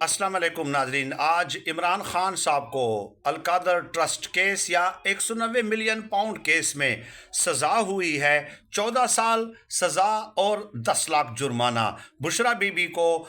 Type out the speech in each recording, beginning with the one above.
अस्सलाम वालेकुम नाजरीन। आज इमरान खान साहब को अलकादर ट्रस्ट केस या 190 मिलियन पाउंड केस में सज़ा हुई है। 14 साल सज़ा और 10 लाख जुर्माना। बुशरा बीबी को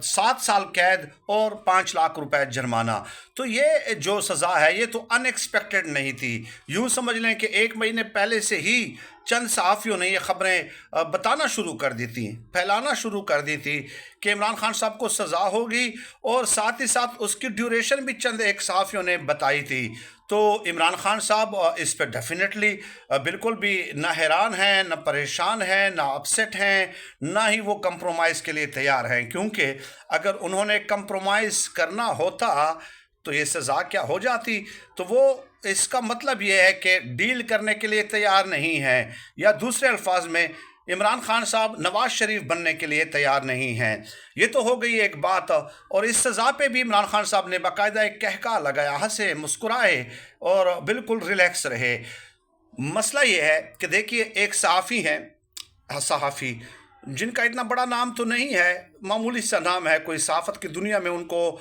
7 साल कैद और 5 लाख रुपए जुर्माना। तो ये जो सज़ा है ये तो अनएक्सपेक्टेड नहीं थी। यूँ समझ लें कि 1 महीने पहले से ही चंद सहाफ़ियों ने ये ख़बरें बताना शुरू कर दी थी, फैलाना शुरू कर दी थी कि इमरान खान साहब को सज़ा होगी, और साथ ही साथ उसकी ड्यूरेशन भी चंद एक सहाफ़ियों ने बताई थी। तो इमरान खान साहब इस पर डेफिनेटली बिल्कुल भी ना हैरान हैं, ना परेशान हैं, ना अपसेट हैं, ना ही वो कंप्रोमाइज़ के लिए तैयार हैं, क्योंकि अगर उन्होंने कंप्रोमाइज़ करना होता तो ये सज़ा क्या हो जाती। तो वो इसका मतलब ये है कि डील करने के लिए तैयार नहीं हैं, या दूसरे अल्फाज में इमरान खान साहब नवाज शरीफ बनने के लिए तैयार नहीं हैं। ये तो हो गई एक बात। और इस सज़ा पे भी इमरान खान साहब ने बाकायदा एक कहका लगाया, हंसे, मुस्कुराए और बिल्कुल रिलैक्स रहे। मसला ये है कि देखिए, एक सहाफ़ी जिनका इतना बड़ा नाम तो नहीं है, मामूली सा नाम है, कोई सहाफ़त की दुनिया में उनको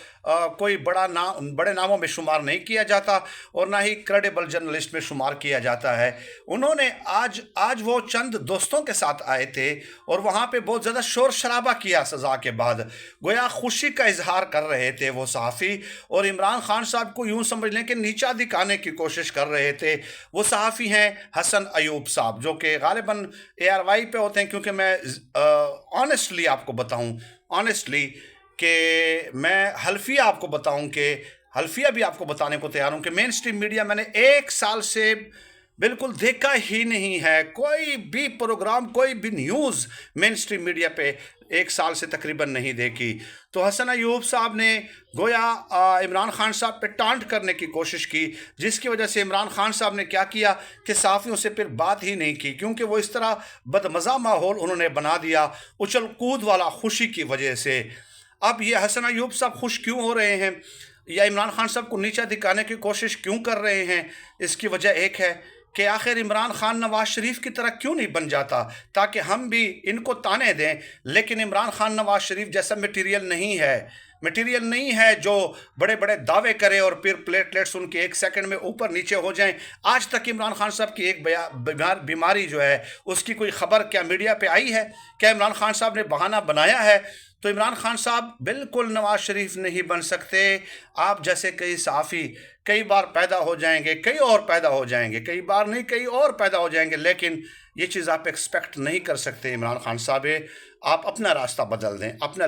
कोई बड़े नामों में शुमार नहीं किया जाता, और ना ही क्रेडिबल जर्नलिस्ट में शुमार किया जाता है। उन्होंने आज वो चंद दोस्तों के साथ आए थे और वहाँ पे बहुत ज़्यादा शोर शराबा किया सज़ा के बाद। गोया खुशी का इजहार कर रहे थे वो सहाफ़ी, और इमरान खान साहब को यूँ समझ लें कि नीचा दिखाने की कोशिश कर रहे थे। वो सहाफ़ी हैं हसन अयूब साहब, जो कि गालिबन ARY पे होते हैं, क्योंकि मैं ऑनेस्टली आपको बताऊं, ऑनेस्टली कि मैं हल्फिया आपको बताऊं, कि हल्फिया भी आपको बताने को तैयार हूं कि मेन स्ट्रीम मीडिया मैंने 1 साल से बिल्कुल देखा ही नहीं है। कोई भी प्रोग्राम, कोई भी न्यूज़ मेन स्ट्रीम मीडिया पे 1 साल से तकरीबन नहीं देखी। तो हसन अयूब साहब ने गोया इमरान खान साहब पे टांट करने की कोशिश की, जिसकी वजह से इमरान खान साहब ने क्या किया कि सहाफ़ियों से फिर बात ही नहीं की, क्योंकि वो इस तरह बदमज़ा माहौल उन्होंने बना दिया उछल कूद वाला, खुशी की वजह से। अब ये हसन अयूब साहब खुश क्यों हो रहे हैं, या इमरान खान साहब को नीचा दिखाने की कोशिश क्यों कर रहे हैं? इसकी वजह एक है कि आखिर इमरान खान नवाज शरीफ की तरह क्यों नहीं बन जाता, ताकि हम भी इनको ताने दें। लेकिन इमरान खान नवाज शरीफ जैसा मटेरियल नहीं है जो बड़े बड़े दावे करे और फिर प्लेटलेट्स उनके 1 सेकंड में ऊपर नीचे हो जाएं। आज तक इमरान खान साहब की एक बीमारी जो है उसकी कोई खबर क्या मीडिया पे आई है? क्या इमरान खान साहब ने बहाना बनाया है? तो इमरान खान साहब बिल्कुल नवाज शरीफ नहीं बन सकते। आप जैसे कई सहाफ़ी कई बार पैदा हो जाएंगे, कई और पैदा हो जाएंगे, कई बार नहीं कई और पैदा हो जाएंगे, लेकिन ये चीज़ आप एक्सपेक्ट नहीं कर सकते इमरान खान साहब। आप अपना रास्ता बदल दें, अपना